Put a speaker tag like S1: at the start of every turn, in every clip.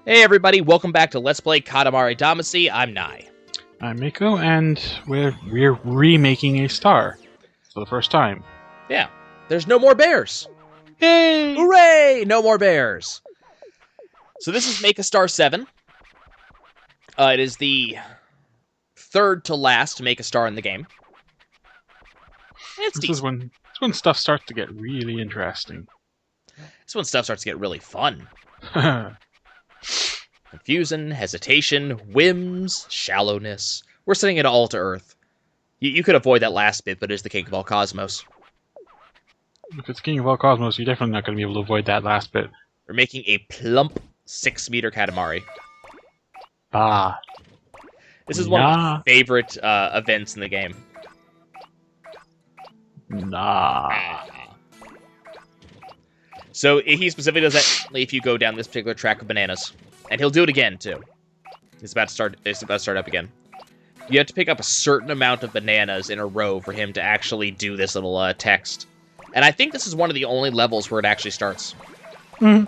S1: Hey everybody, welcome back to Let's Play Katamari Damacy. I'm Nai.
S2: I'm Miko, and we're remaking a star for the first time.
S1: Yeah, there's no more bears.
S2: Yay!
S1: Hooray! No more bears. So this is Make a Star 7. It is the third to last Make a Star in the game. It's
S2: This is when stuff starts to get really interesting.
S1: This when stuff starts to get really fun. Confusion, hesitation, whims, shallowness. We're setting it all to Earth. You could avoid that last bit, but it is the king of all cosmos.
S2: If it's King of all Cosmos, you're definitely not going to be able to avoid that last bit.
S1: We're making a plump 6-meter Katamari.
S2: Ah.
S1: This is one of my favorite events in the game.
S2: Nah.
S1: So he specifically does that only if you go down this particular track of bananas. And he'll do it again, too. It's about to start up again. You have to pick up a certain amount of bananas in a row for him to actually do this little text. And I think this is one of the only levels where it actually starts.
S2: Mm.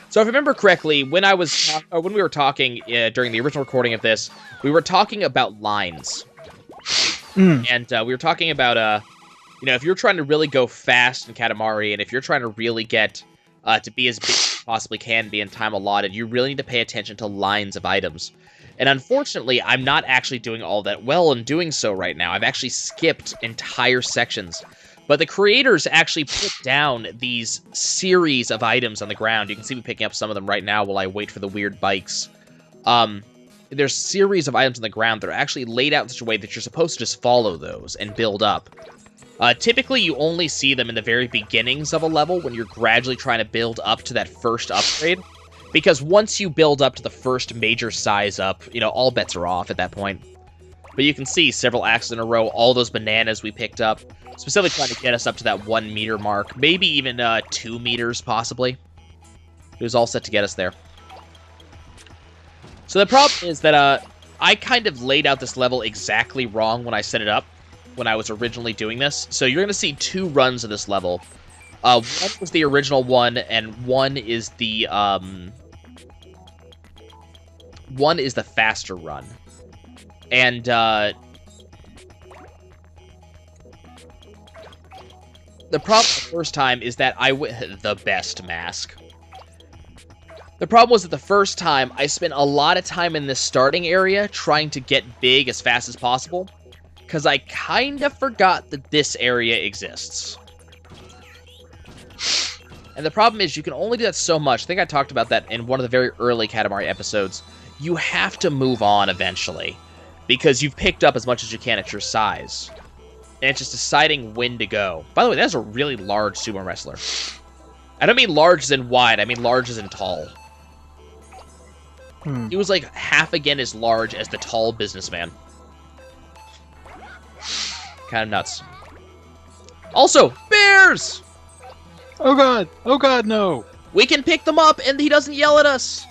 S1: So if I remember correctly, when we were talking during the original recording of this, we were talking about lines.
S2: Mm.
S1: And we were talking about, if you're trying to really go fast in Katamari, and if you're trying to really get to be as big as you possibly can be in time allotted, you really need to pay attention to lines of items. And unfortunately, I'm not actually doing all that well in doing so right now. I've actually skipped entire sections. But the creators actually put down these series of items on the ground. You can see me picking up some of them right now while I wait for the weird bikes. There's series of items on the ground that are actually laid out in such a way that you're supposed to just follow those and build up. Typically, you only see them in the very beginnings of a level when you're gradually trying to build up to that first upgrade. Because once you build up to the first major size up, all bets are off at that point. But you can see several acts in a row, all those bananas we picked up, specifically trying to get us up to that 1 meter mark, maybe even 2 meters, possibly. It was all set to get us there. So the problem is that I kind of laid out this level exactly wrong when I set it up, when I was originally doing this. So you're going to see 2 runs of this level. One was the original one, and one is the faster run. And the problem the first time is that the best mask. The problem was that the first time I spent a lot of time in this starting area trying to get big as fast as possible, because I kind of forgot that this area exists. And the problem is you can only do that so much. I think I talked about that in one of the very early Katamari episodes. You have to move on eventually, because you've picked up as much as you can at your size. And it's just deciding when to go. By the way, that's a really large sumo wrestler. I don't mean large as in wide, I mean large as in tall. He was like half again as large as the tall businessman. Kind of nuts. Also, bears!
S2: Oh god, no!
S1: We can pick them up and he doesn't yell at us!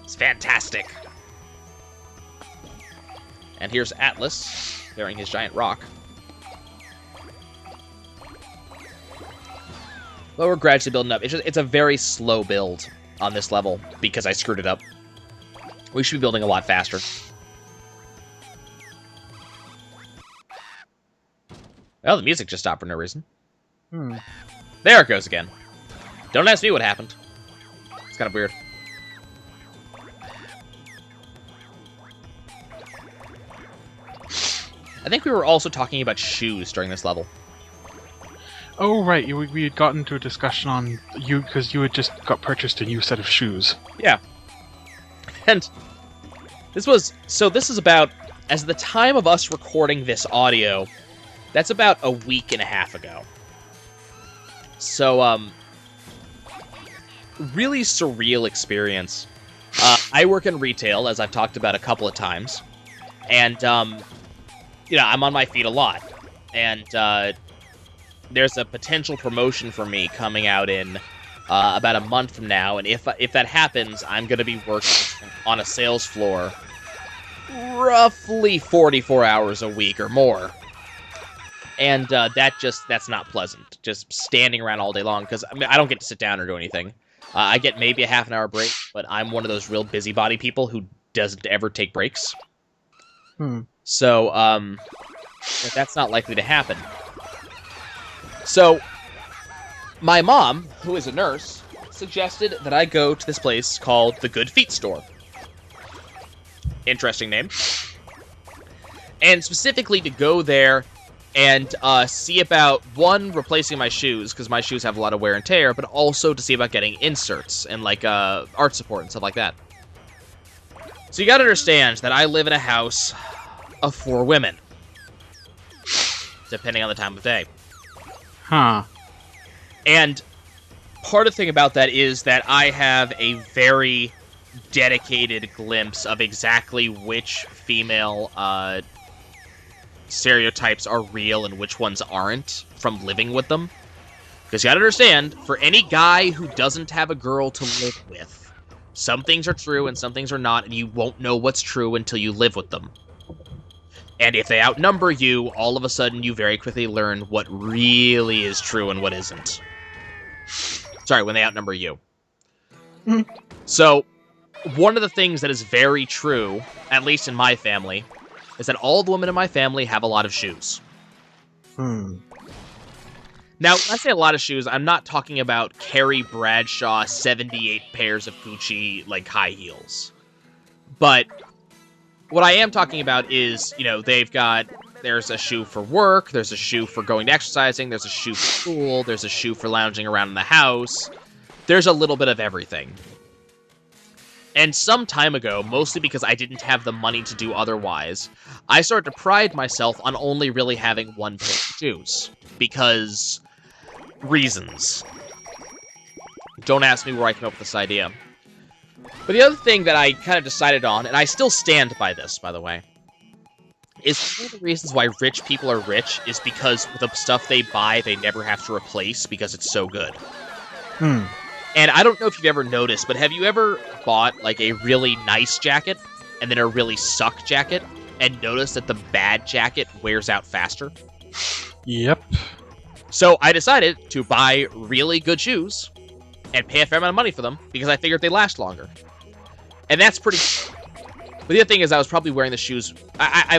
S1: It's fantastic. And here's Atlas, bearing his giant rock. But we're gradually building up. It's a very slow build on this level, because I screwed it up. We should be building a lot faster. Well, the music just stopped for no reason. There it goes again. Don't ask me what happened. It's kind of weird. I think we were also talking about shoes during this level.
S2: Oh, right. We had gotten to a discussion on you, because you had just got purchased a new set of shoes.
S1: Yeah. And this is about, as the time of us recording this audio, that's about a week and a half ago. So, really surreal experience. I work in retail, as I've talked about a couple of times. And, I'm on my feet a lot. And, there's a potential promotion for me coming out in about a month from now, and if that happens, I'm going to be working on a sales floor roughly 44 hours a week or more. And that's not pleasant, just standing around all day long, because I don't get to sit down or do anything. I get maybe a half an hour break, but I'm one of those real busybody people who doesn't ever take breaks. So, that's not likely to happen. So, my mom, who is a nurse, suggested that I go to this place called the Good Feet Store. Interesting name. And specifically to go there and see about, one, replacing my shoes, because my shoes have a lot of wear and tear, but also to see about getting inserts and, like, art support and stuff like that. So you gotta understand that I live in a house of 4 women, depending on the time of day.
S2: Huh.
S1: And part of the thing about that is that I have a very dedicated glimpse of exactly which female stereotypes are real and which ones aren't from living with them. Because you gotta understand, for any guy who doesn't have a girl to live with, some things are true and some things are not, and you won't know what's true until you live with them. And if they outnumber you, all of a sudden you very quickly learn what really is true and what isn't. Sorry, when they outnumber you. So, one of the things that is very true, at least in my family, is that all the women in my family have a lot of shoes. Now, when I say a lot of shoes, I'm not talking about Carrie Bradshaw 78 pairs of Gucci, like, high heels. But what I am talking about is, you know, there's a shoe for work, there's a shoe for going to exercising, there's a shoe for school, there's a shoe for lounging around in the house. There's a little bit of everything. And some time ago, mostly because I didn't have the money to do otherwise, I started to pride myself on only really having one pair of shoes. Because reasons. Don't ask me where I came up with this idea. But the other thing that I kind of decided on, and I still stand by this, by the way, is one of the reasons why rich people are rich is because the stuff they buy, they never have to replace because it's so good. And I don't know if you've ever noticed, but have you ever bought, like, a really nice jacket and then a really suck jacket and noticed that the bad jacket wears out faster?
S2: Yep. So
S1: I decided to buy really good shoes and pay a fair amount of money for them because I figured they last longer. And that's pretty... But the other thing is I was probably wearing the shoes... I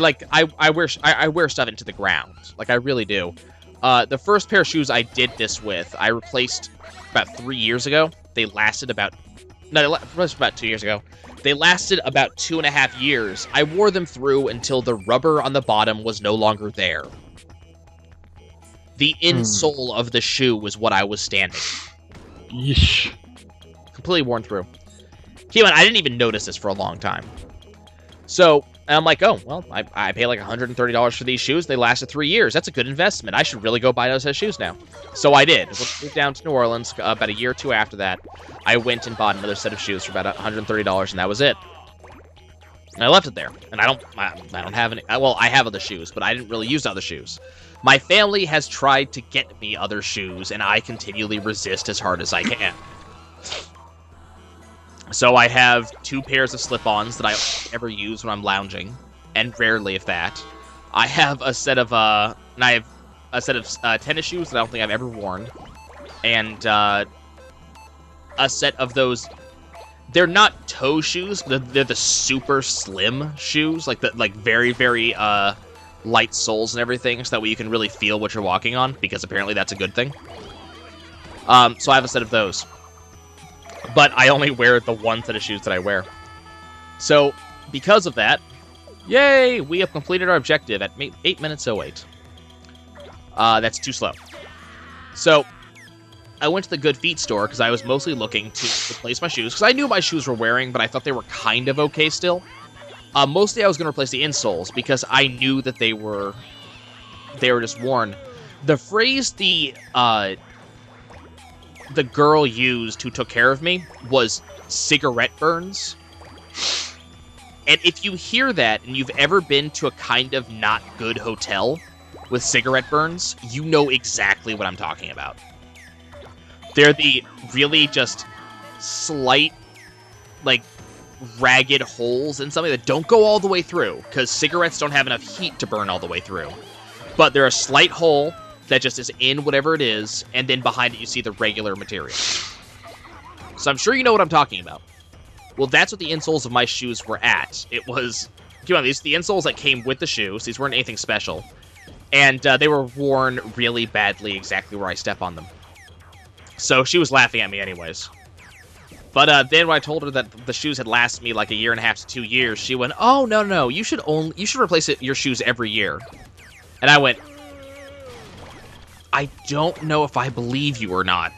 S1: wear stuff into the ground. Like, I really do. The first pair of shoes I did this with, I replaced about 3 years ago. They lasted about... No, they replaced about 2 years ago. They lasted about 2.5 years. I wore them through until the rubber on the bottom was no longer there. The insole of the shoe was what I was standing.
S2: Yeesh.
S1: Completely worn through. Keep on, I didn't even notice this for a long time. So, I'm like, oh, well, I pay like $130 for these shoes. They lasted 3 years. That's a good investment. I should really go buy those shoes now. So I did. Moved down to New Orleans about a year or two after that. I went and bought another set of shoes for about $130, and that was it. And I left it there. And I don't have any... Well, I have other shoes, but I didn't really use other shoes. My family has tried to get me other shoes, and I continually resist as hard as I can. So I have 2 pairs of slip-ons that I only ever use when I'm lounging, and rarely if that. I have a set of tennis shoes that I don't think I've ever worn, and a set of those. They're not toe shoes, but they're the super slim shoes, like very very light soles and everything, so that way you can really feel what you're walking on, because apparently that's a good thing. So I have a set of those. But I only wear the one set of shoes that I wear. So, because of that, yay! We have completed our objective at 8 minutes 08. That's too slow. So, I went to the Good Feet store because I was mostly looking to replace my shoes, because I knew my shoes were wearing, but I thought they were kind of okay still. Mostly I was going to replace the insoles, because I knew that they were just worn. The phrase the girl used who took care of me was cigarette burns. And if you hear that and you've ever been to a kind of not good hotel with cigarette burns, you know exactly what I'm talking about. They're the really just slight, like, ragged holes in something that don't go all the way through, because cigarettes don't have enough heat to burn all the way through. But they're a slight hole that just is in whatever it is, and then behind it you see the regular material. So I'm sure you know what I'm talking about. Well, that's what the insoles of my shoes were at. It was, come on, these the insoles that came with the shoes. These weren't anything special. And they were worn really badly exactly where I step on them. So she was laughing at me anyways. But then when I told her that the shoes had lasted me like 1.5 to 2 years, she went, "Oh, no, you should replace your shoes every year." And I went, "I don't know if I believe you or not."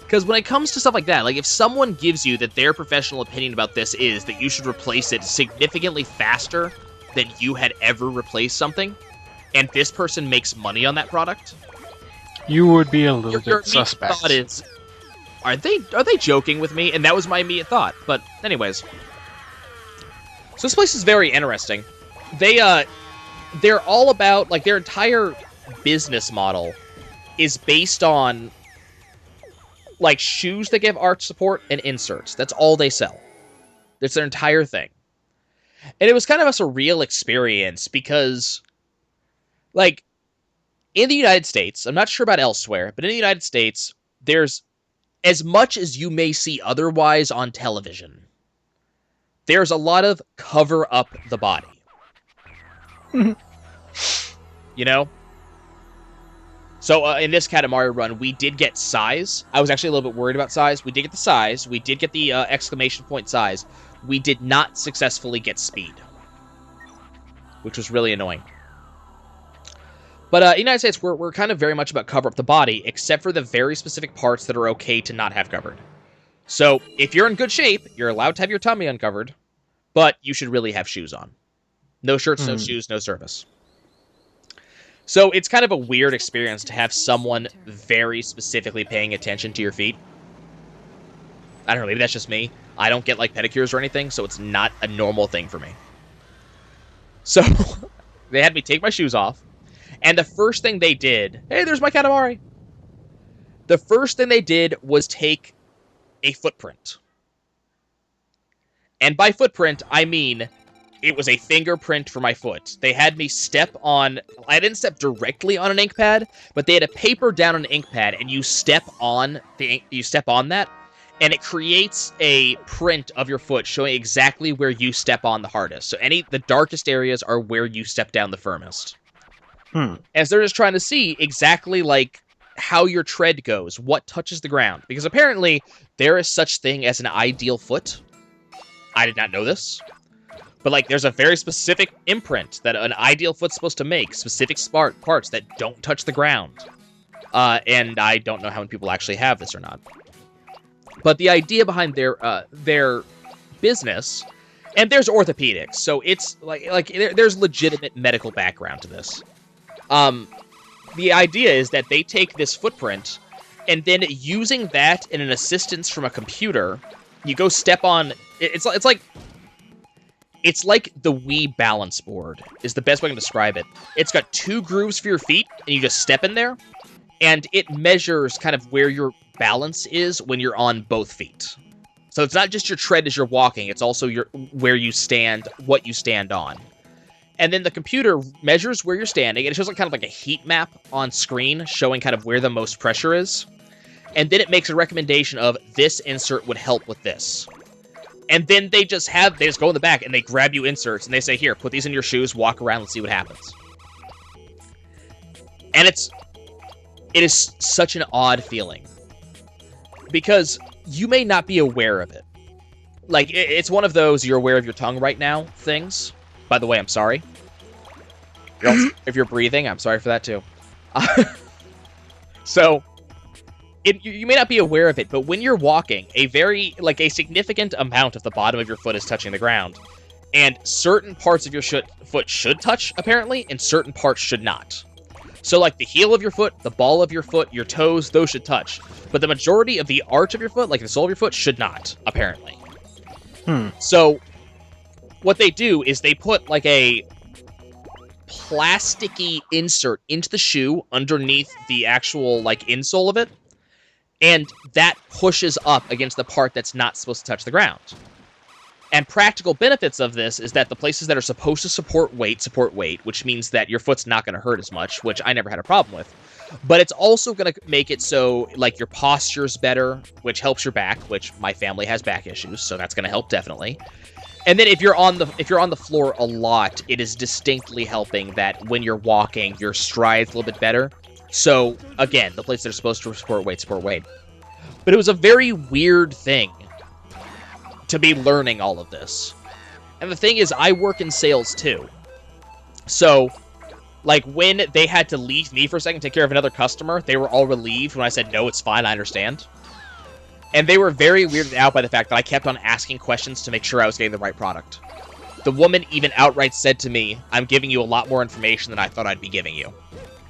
S1: Because when it comes to stuff like that, like if someone gives you that their professional opinion about this is that you should replace it significantly faster than you had ever replaced something, and this person makes money on that product,
S2: you would be a little
S1: your
S2: bit suspect.
S1: Thought is, are they joking with me? And that was my immediate thought. But anyways, so this place is very interesting. They're all about, like, their entire business model is based on like shoes that give arch support and inserts. That's all they sell. That's their entire thing. And it was kind of a surreal experience because, like, in the United States, I'm not sure about elsewhere, but in the United States, there's, as much as you may see otherwise on television, there's a lot of cover up the body. You know? So in this Katamari run, we did get size. I was actually a little bit worried about size. We did get the size. We did get the exclamation point size. We did not successfully get speed, which was really annoying. But in the United States, we're kind of very much about cover up the body, except for the very specific parts that are okay to not have covered. So if you're in good shape, you're allowed to have your tummy uncovered, but you should really have shoes on. No shirts, no shoes, no service. So it's kind of a weird experience to have someone very specifically paying attention to your feet. I don't know, maybe that's just me. I don't get, like, pedicures or anything, so it's not a normal thing for me. So they had me take my shoes off, and the first thing they did... Hey, there's my Katamari! The first thing they did was take a footprint. And by footprint, I mean... it was a fingerprint for my foot. They had me step on... I didn't step directly on an ink pad, but they had a paper down an ink pad, and you step on the ink, you step on that, and it creates a print of your foot showing exactly where you step on the hardest. So the darkest areas are where you step down the firmest. As they're just trying to see exactly, like, how your tread goes, what touches the ground. Because apparently, there is such thing as an ideal foot. I did not know this. But, like, there's a very specific imprint that an ideal foot's supposed to make. Specific parts that don't touch the ground. And I don't know how many people actually have this or not. But the idea behind their business... and there's orthopedics, so it's, like there's legitimate medical background to this. The idea is that they take this footprint, and then using that and an assistance from a computer, you go step on... It's like the Wii balance board, is the best way to describe it. It's got 2 grooves for your feet, and you just step in there, and it measures kind of where your balance is when you're on both feet. So it's not just your tread as you're walking, it's also where you stand, what you stand on. And then the computer measures where you're standing, and it shows kind of like a heat map on screen, showing kind of where the most pressure is. And then it makes a recommendation of, this insert would help with this. And then they just go in the back and they grab you inserts and they say, here, put these in your shoes, walk around, let's see what happens. And it is such an odd feeling. Because you may not be aware of it. Like, it's one of those you're aware of your tongue right now things. By the way, I'm sorry. If you're breathing, I'm sorry for that too. So... you may not be aware of it, but when you're walking, a significant amount of the bottom of your foot is touching the ground. And certain parts of your foot should touch, apparently, and certain parts should not. So, like, the heel of your foot, the ball of your foot, your toes, those should touch. But the majority of the arch of your foot, like the sole of your foot, should not, apparently. So, what they do is they put, like, a plasticky insert into the shoe underneath the actual, like, insole of it. And that pushes up against the part that's not supposed to touch the ground. And practical benefits of this is that the places that are supposed to support weight, which means that your foot's not going to hurt as much, which I never had a problem with. But it's also going to make it so, like, your posture's better, which helps your back, which my family has back issues, so that's going to help definitely. And then if you're on the floor a lot, it is distinctly helping that when you're walking, your stride's a little bit better. So, again, the places that are supposed to support weight. But it was a very weird thing to be learning all of this. And the thing is, I work in sales too. So, like, when they had to leave me for a second to take care of another customer, they were all relieved when I said, no, it's fine, I understand. And they were very weirded out by the fact that I kept on asking questions to make sure I was getting the right product. The woman even outright said to me, I'm giving you a lot more information than I thought I'd be giving you.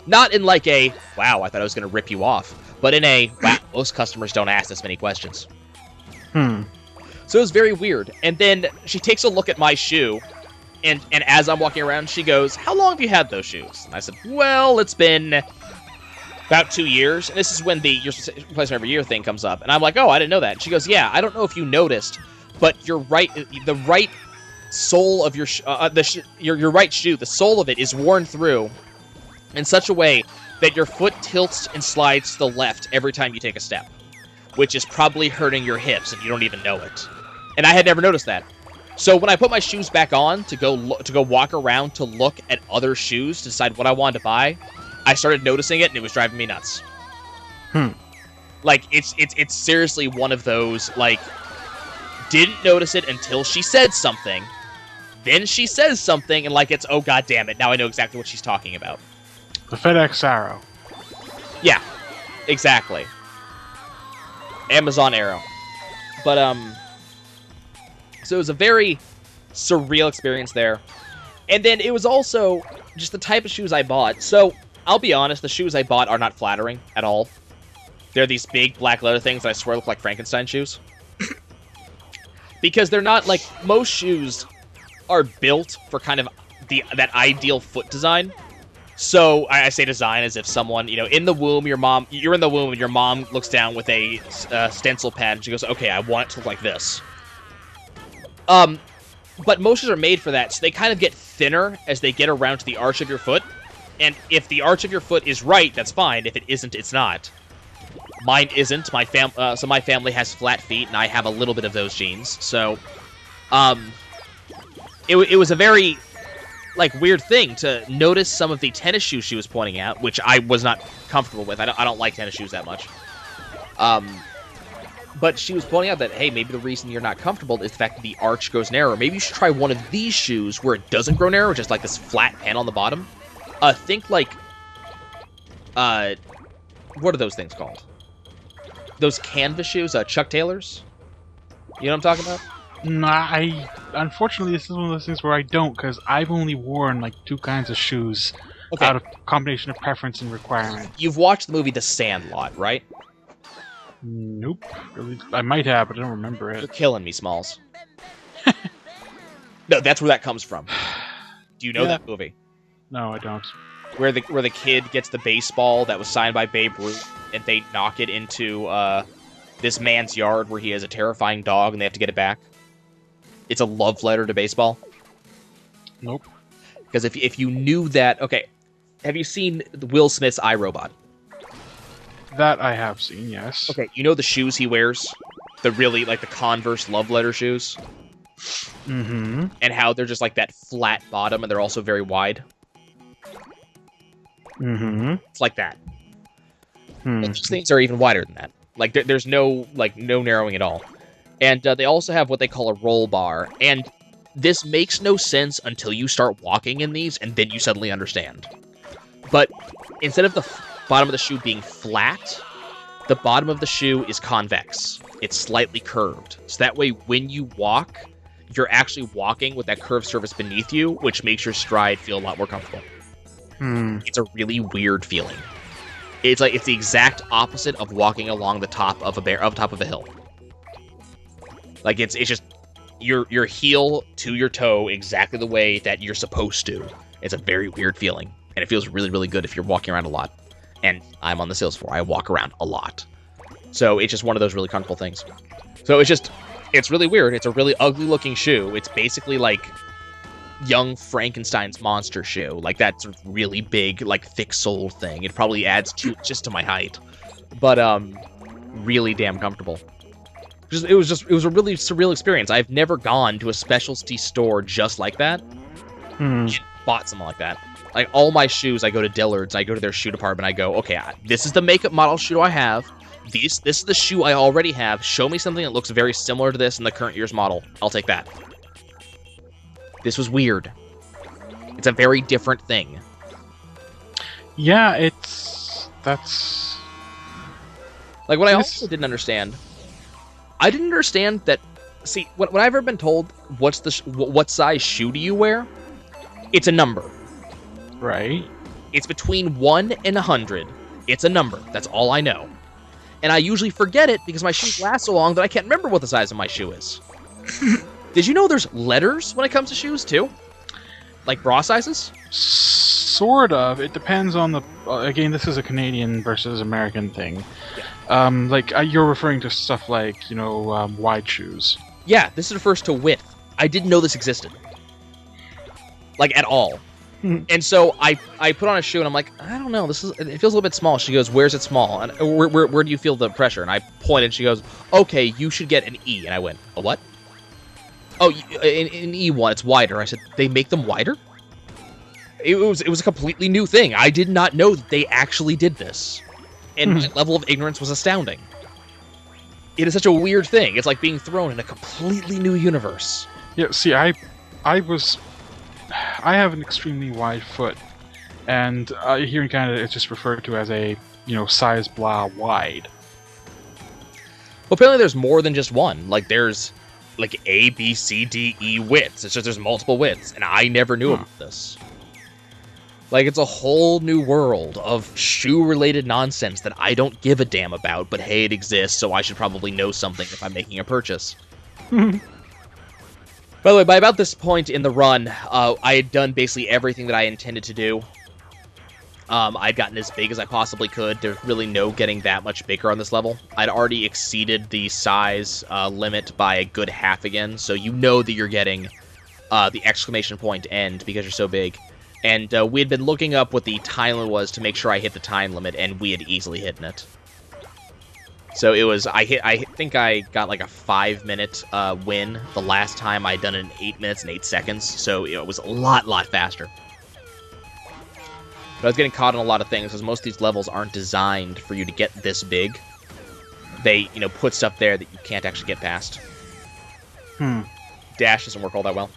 S1: Not in like a, wow, I thought I was going to rip you off, but in a, wow, most customers don't ask this many questions. So it was very weird. And then she takes a look at my shoe, and as I'm walking around, she goes, how long have you had those shoes? And I said, well, it's been about 2 years. And this is when the your replacement every year thing comes up. And I'm like, oh, I didn't know that. And she goes, yeah, I don't know if you noticed, but the right sole of your your right shoe, the sole of it is worn through in such a way that your foot tilts and slides to the left every time you take a step, which is probably hurting your hips and you don't even know it. And I had never noticed that. So when I put my shoes back on to go walk around to look at other shoes to decide what I wanted to buy, I started noticing it and it was driving me nuts. Like, it's seriously one of those, like, didn't notice it until she said something. Then she says something and, like, it's, oh god damn it, now I know exactly what she's talking about.
S2: The FedEx Arrow.
S1: Yeah, exactly. Amazon Arrow. But, so it was a very surreal experience there. And then it was also just the type of shoes I bought. So, I'll be honest, the shoes I bought are not flattering at all. They're these big black leather things that I swear look like Frankenstein shoes. Because they're not, like, most shoes are built for kind of that ideal foot design. So, I say design as if someone, you know, in the womb, you're in the womb and your mom looks down with a stencil pad and she goes, okay, I want it to look like this. But most shoes are made for that, so they kind of get thinner as they get around to the arch of your foot. And if the arch of your foot is right, that's fine. If it isn't, it's not. Mine isn't. So my family has flat feet, and I have a little bit of those genes. So, it was a very, like, weird thing to notice some of the tennis shoes she was pointing out, which I was not comfortable with. I don't like tennis shoes that much. But she was pointing out that, hey, maybe the reason you're not comfortable is the fact that the arch goes narrower. Maybe you should try one of these shoes where it doesn't grow narrow, just like this flat panel on the bottom. Think like, what are those things called? Those canvas shoes, Chuck Taylors? You know what I'm talking about?
S2: Nah, unfortunately, this is one of those things where I don't, because I've only worn, like, 2 kinds of shoes out of combination of preference and requirement.
S1: You've watched the movie The Sandlot, right?
S2: Nope. I might have, but I don't remember it.
S1: You're killing me, Smalls. No, that's where that comes from. Do you know that movie?
S2: No, I don't.
S1: Where the kid gets the baseball that was signed by Babe Ruth, and they knock it into this man's yard where he has a terrifying dog, and they have to get it back. It's a love letter to baseball.
S2: Nope.
S1: Because if you knew that, okay, have you seen Will Smith's iRobot?
S2: That I have seen, yes.
S1: Okay, you know the shoes he wears? The really, like, the Converse love letter shoes?
S2: Mm-hmm.
S1: And how they're just like that flat bottom, and they're also very wide?
S2: Mm-hmm.
S1: It's like that. And these things are even wider than that. Like, there's no narrowing at all. And they also have what they call a roll bar. And this makes no sense until you start walking in these, and then you suddenly understand. But instead of the bottom of the shoe being flat, the bottom of the shoe is convex. It's slightly curved. So that way, when you walk, you're actually walking with that curved surface beneath you, which makes your stride feel a lot more comfortable. It's a really weird feeling. It's like it's the exact opposite of walking along the top of a hill. Like it's just your heel to your toe exactly the way that you're supposed to. It's a very weird feeling, and it feels really, really good if you're walking around a lot. And I'm on the sales floor. I walk around a lot. So it's just one of those really comfortable things. So it's just It's really weird. It's a really ugly-looking shoe. It's basically like young Frankenstein's monster shoe. Like that sort of really big, like thick-soled thing. It probably adds just to my height. But, really damn comfortable. It was a really surreal experience. I've never gone to a specialty store just like that. And bought something like that. Like, all my shoes, I go to Dillard's, I go to their shoe department, I go, okay, this is the makeup model shoe I have. This is the shoe I already have. Show me something that looks very similar to this in the current year's model. I'll take that. This was weird. It's a very different thing.
S2: Yeah, that's...
S1: Like, what I also didn't understand... I didn't understand that... See, when I've ever been told, what size shoe do you wear? It's a number.
S2: Right.
S1: It's between 1 and 100. It's a number. That's all I know. And I usually forget it because my shoes last so long that I can't remember what the size of my shoe is. Did you know there's letters when it comes to shoes, too? Like bra sizes?
S2: Sort of. It depends on the... again, this is a Canadian versus American thing. Yeah. You're referring to stuff like, wide shoes.
S1: Yeah, this refers to width. I didn't know this existed. Like, at all. And so I put on a shoe and I'm like, I don't know, it feels a little bit small. She goes, where's it small? And where do you feel the pressure? And I pointed and she goes, okay, you should get an E. And I went, a what? Oh, an E1, it's wider. I said, they make them wider? It was a completely new thing. I did not know that they actually did this. And my level of ignorance was astounding. It is such a weird thing. It's like being thrown in a completely new universe.
S2: Yeah, see, I have an extremely wide foot, and here in Canada it's just referred to as a, size blah wide.
S1: Well, apparently there's more than just one. Like, there's, like, A, B, C, D, E widths. It's just there's multiple widths, and I never knew about this. Like, it's a whole new world of shoe-related nonsense that I don't give a damn about, but hey, it exists, so I should probably know something if I'm making a purchase. By the way, by about this point in the run, I had done basically everything that I intended to do. I'd gotten as big as I possibly could. There's really no getting that much bigger on this level. I'd already exceeded the size limit by a good half again, so you know that you're getting the exclamation point end because you're so big. And we had been looking up what the time limit was to make sure I hit the time limit, and we had easily hit it. So it was, I think I got like a 5-minute win the last time I'd done it in 8 minutes and 8 seconds, so it was a lot faster. But I was getting caught on a lot of things, because most of these levels aren't designed for you to get this big. They, put stuff there that you can't actually get past. Dash doesn't work all that well.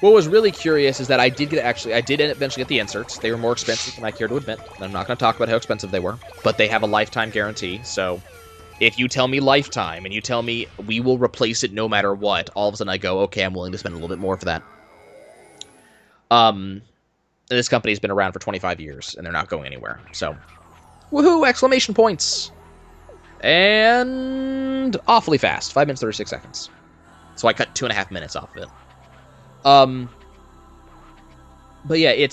S1: What was really curious is that I did eventually get the inserts. They were more expensive than I care to admit. I'm not going to talk about how expensive they were, but they have a lifetime guarantee, so if you tell me lifetime and you tell me we will replace it no matter what, all of a sudden I go, okay, I'm willing to spend a little bit more for that. This company's been around for 25 years, and they're not going anywhere, so woohoo, exclamation points! And awfully fast, 5 minutes, 36 seconds. So I cut 2.5 minutes off of it. But yeah,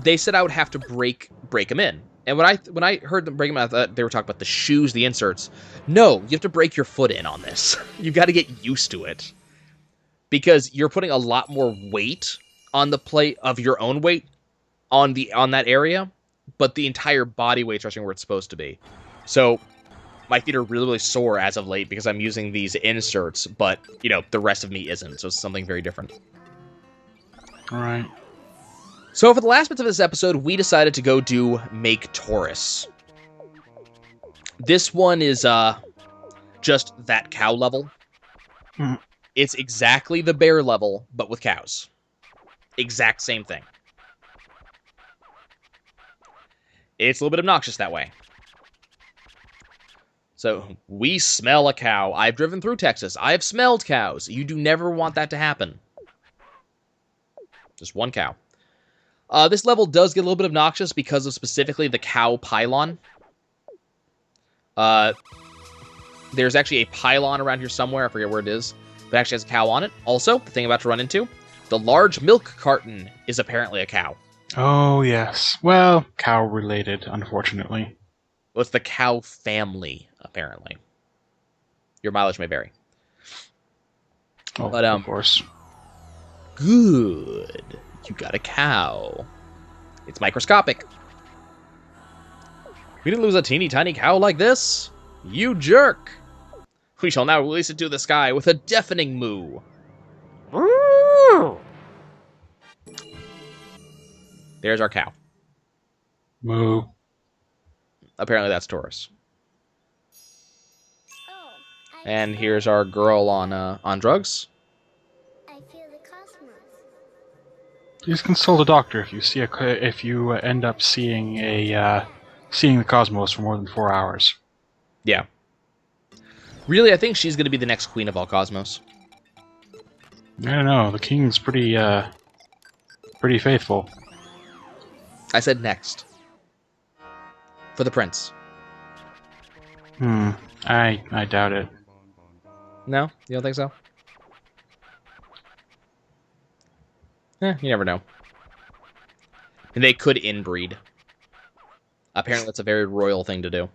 S1: they said I would have to break them in. And when I heard them break them in, I thought they were talking about the shoes, the inserts. No, you have to break your foot in on this. You've got to get used to it. Because you're putting a lot more weight on the plate of your own weight on that area, but the entire body weight's rushing where it's supposed to be. So my feet are really sore as of late because I'm using these inserts, but, the rest of me isn't, so it's something very different.
S2: Right.
S1: So for the last bits of this episode, we decided to go do Make Taurus. This one is just that cow level. It's exactly the bear level, but with cows. Exact same thing. It's a little bit obnoxious that way. So, we smell a cow. I've driven through Texas. I've smelled cows. You do never want that to happen. Just one cow. This level does get a little bit obnoxious because of specifically the cow pylon. There's actually a pylon around here somewhere. I forget where it is. But it actually has a cow on it. Also, the thing I'm about to run into, the large milk carton is apparently a cow.
S2: Oh, yes. Well, cow-related, unfortunately.
S1: Well, it's the cow family, apparently. Your mileage may vary.
S2: Oh,
S1: But,
S2: of course.
S1: Good. You got a cow. It's microscopic. We didn't lose a teeny tiny cow like this. You jerk. We shall now release it to the sky with a deafening moo. There's our cow.
S2: Moo.
S1: Apparently that's Taurus. And here's our girl on drugs.
S3: I feel the cosmos.
S2: Please consult a doctor if you end up seeing seeing the cosmos for more than 4 hours.
S1: Yeah. Really, I think she's going to be the next queen of all cosmos.
S2: I don't know. The king's pretty faithful.
S1: I said next. For the prince.
S2: I doubt it.
S1: No? You don't think so? You never know. And they could inbreed. Apparently that's a very royal thing to do.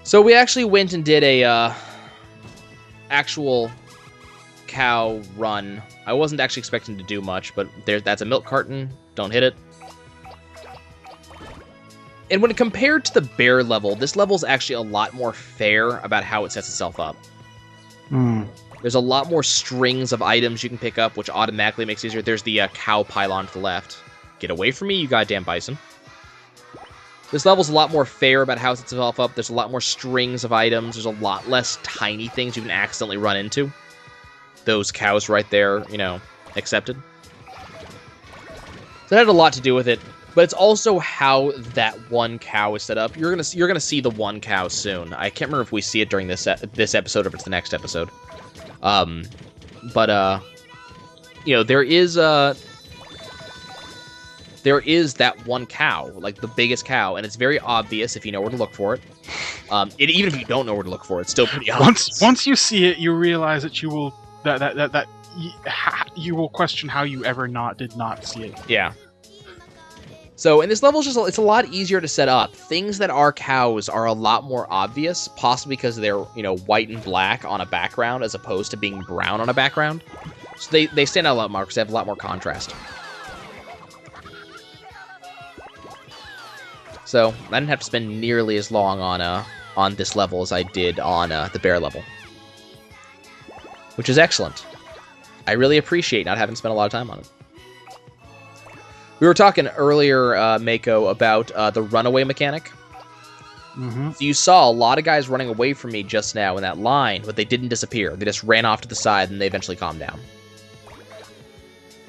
S1: So we actually went and did a actual cow run. I wasn't actually expecting to do much, but that's a milk carton. Don't hit it. And when compared to the bear level, this level is actually a lot more fair about how it sets itself up. There's a lot more strings of items you can pick up, which automatically makes it easier. There's the cow pylon to the left. Get away from me, you goddamn bison. This level's a lot more fair about how it sets itself up. There's a lot more strings of items. There's a lot less tiny things you can accidentally run into. Those cows right there, you know, accepted. So that had a lot to do with it. But it's also how that one cow is set up. You're gonna see the one cow soon. I can't remember if we see it during this episode or if it's the next episode. You know, there is that one cow, like the biggest cow, and it's very obvious if you know where to look for it. Even if you don't know where to look for it, it's still pretty obvious.
S2: Once you see it, you realize that you will you will question how you ever did not see it.
S1: Yeah. So, in this level, it's a lot easier to set up. Things that are cows are a lot more obvious, possibly because they're, you know, white and black on a background as opposed to being brown on a background. So they stand out a lot more because they have a lot more contrast. So, I didn't have to spend nearly as long on this level as I did on the bear level. Which is excellent. I really appreciate not having spent a lot of time on it. We were talking earlier, Mako, about the runaway mechanic.
S2: Mm-hmm.
S1: So you saw a lot of guys running away from me just now in that line, but they didn't disappear. They just ran off to the side, and they eventually calmed down.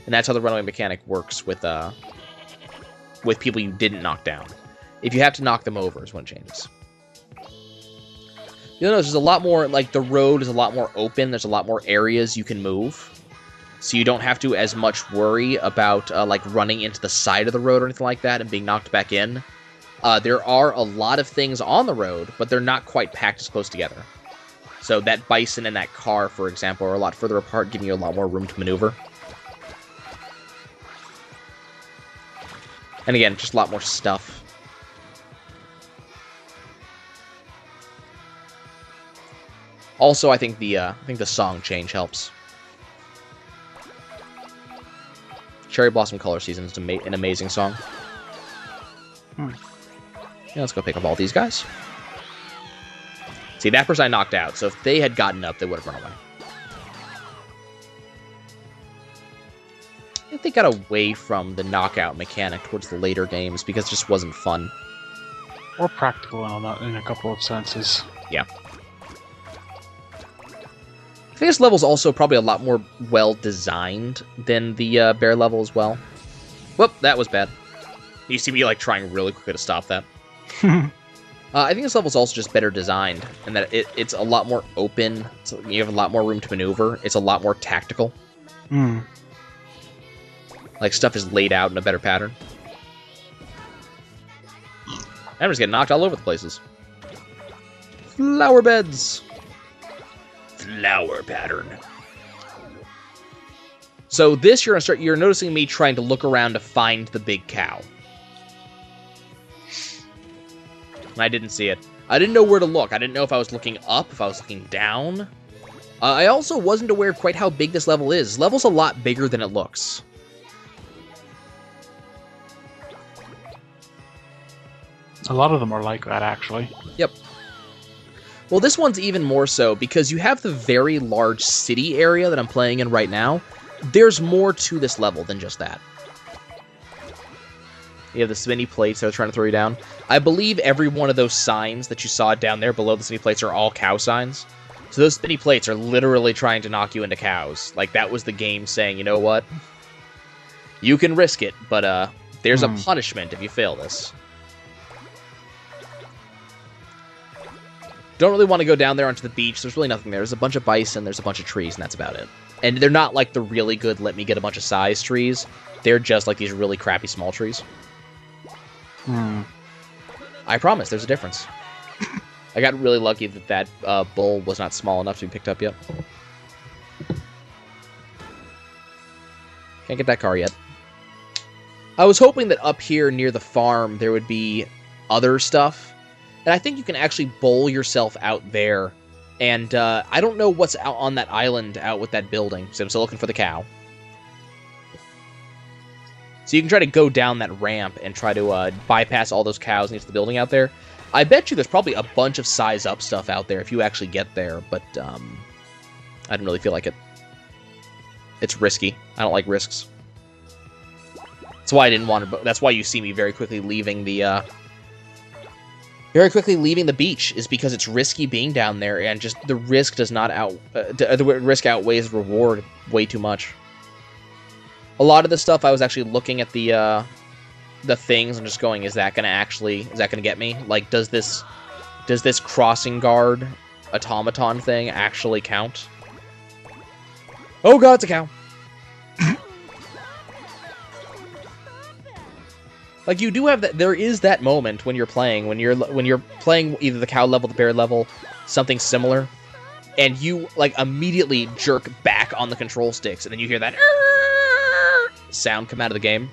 S1: And that's how the runaway mechanic works with people you didn't knock down. If you have to knock them over is when it changes. You'll notice there's a lot more, like, the road is a lot more open. There's a lot more areas you can move. So you don't have to as much worry about, like, running into the side of the road or anything like that and being knocked back in. There are a lot of things on the road, but they're not quite packed as close together. So that bison and that car, for example, are a lot further apart, giving you a lot more room to maneuver. And again, just a lot more stuff. Also, I think the song change helps. Cherry Blossom Color Season is an amazing song. Yeah, let's go pick up all these guys. See, that person I knocked out, so if they had gotten up, they would have run away. I think they got away from the knockout mechanic towards the later games because it just wasn't fun.
S2: Or practical in a couple of senses.
S1: Yeah. I think this level's also probably a lot more well-designed than the bear level as well. Whoop, that was bad. You see me, like, trying really quickly to stop that. I think this level's also just better designed, and that it's a lot more open, so you have a lot more room to maneuver, it's a lot more tactical. Like, stuff is laid out in a better pattern. I'm just getting knocked all over the places. Flower beds! Flower pattern. So this, you're noticing me trying to look around to find the big cow. I didn't see it. I didn't know where to look. I didn't know if I was looking up, if I was looking down. I also wasn't aware quite how big this level is. This level's a lot bigger than it looks.
S2: A lot of them are like that, actually.
S1: Yep. Well, this one's even more so, because you have the very large city area that I'm playing in right now. There's more to this level than just that. You have the spinny plates that are trying to throw you down. I believe every one of those signs that you saw down there below the spinny plates are all cow signs. So those spinny plates are literally trying to knock you into cows. Like, that was the game saying, you know what? You can risk it, but there's a punishment if you fail this. Don't really want to go down there onto the beach. There's really nothing there. There's a bunch of bison, there's a bunch of trees, and that's about it. And they're not like the really good let me get a bunch of size trees. They're just like these really crappy small trees. I promise, there's a difference. I got really lucky that bull was not small enough to be picked up yet. Can't get that car yet. I was hoping that up here near the farm there would be other stuff. And I think you can actually bowl yourself out there. And I don't know what's out on that island out with that building, so I'm still looking for the cow. So you can try to go down that ramp and try to bypass all those cows and get to the building out there. I bet you there's probably a bunch of size-up stuff out there if you actually get there, but I didn't really feel like it. It's risky. I don't like risks. That's why I didn't want to. That's why you see me very quickly leaving the beach, is because it's risky being down there, and just the risk does not the risk outweighs reward way too much. A lot of the stuff I was actually looking at the things and just going, is that gonna get me? Like, does this crossing guard automaton thing actually count? Oh god, it's a cow. Like, you do have that. There is that moment when you're playing either the cow level, the bear level, something similar, and you like immediately jerk back on the control sticks, and then you hear that sound come out of the game.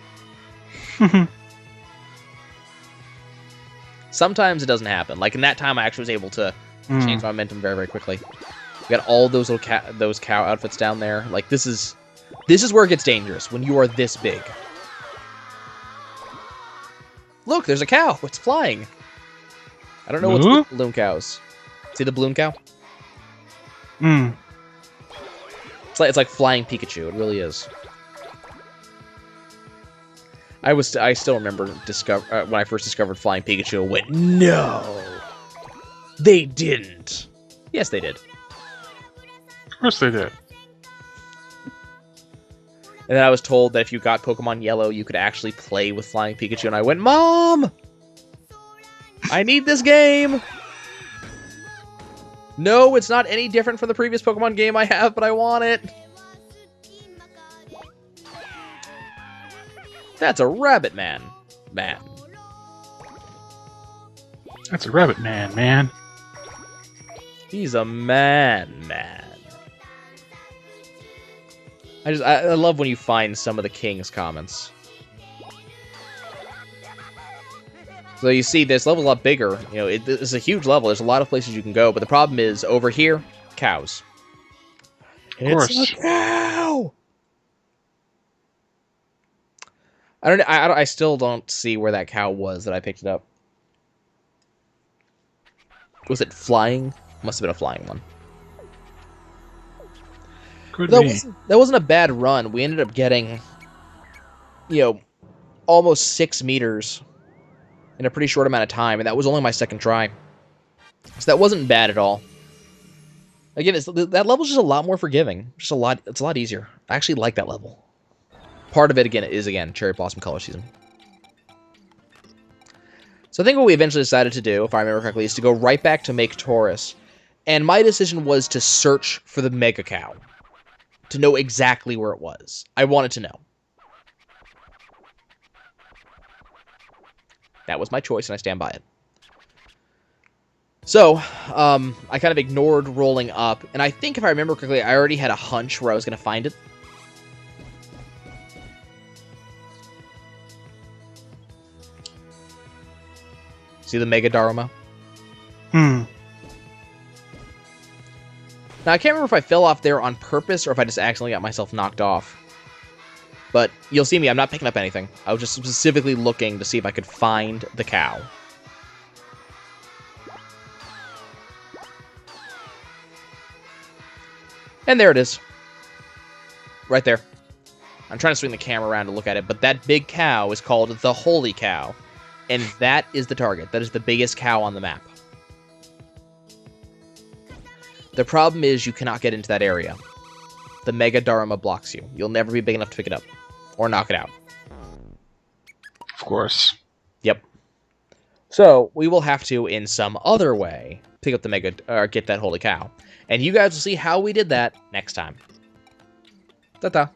S1: Sometimes it doesn't happen. Like in that time, I actually was able to change my momentum very, very quickly. We got all those little those cow outfits down there. Like this is where it gets dangerous when you are this big. Look, there's a cow. It's flying. I don't know what's with balloon cows. See the balloon cow? It's like flying Pikachu. It really is. I still remember when I first discovered flying Pikachu. I went, no, they didn't. Yes, they did.
S2: Of course they did.
S1: And then I was told that if you got Pokemon Yellow, you could actually play with Flying Pikachu. And I went, Mom! I need this game! No, it's not any different from the previous Pokemon game I have, but I want it! That's a rabbit man. Man.
S2: That's a rabbit man.
S1: He's a man. I love when you find some of the King's comments. So you see, this level's a lot bigger. You know, it's a huge level. There's a lot of places you can go, but the problem is, over here, cows.
S2: Of course.
S1: It's a cow! I still don't see where that cow was that I picked it up. Was it flying? Must have been a flying one. That wasn't a bad run. We ended up getting, you know, almost 6 meters in a pretty short amount of time, and that was only my second try. So that wasn't bad at all. Again, that level's just a lot more forgiving. It's a lot easier. I actually like that level. Part of it, is Cherry Blossom Color Season. So I think what we eventually decided to do, if I remember correctly, is to go right back to Make Taurus. And my decision was to search for the Mega Cow. To know exactly where it was. I wanted to know. That was my choice, and I stand by it. So, I kind of ignored rolling up, and I think if I remember correctly, I already had a hunch where I was going to find it. See the Mega Daruma? Now, I can't remember if I fell off there on purpose or if I just accidentally got myself knocked off. But you'll see me, I'm not picking up anything. I was just specifically looking to see if I could find the cow. And there it is. Right there. I'm trying to swing the camera around to look at it, but that big cow is called the Holy Cow. And that is the target. That is the biggest cow on the map. The problem is you cannot get into that area. The Mega Dharma blocks you. You'll never be big enough to pick it up. Or knock it out.
S2: Of course.
S1: Yep. So, we will have to, in some other way, pick up the Mega... or get that Holy Cow. And you guys will see how we did that next time. Ta-ta.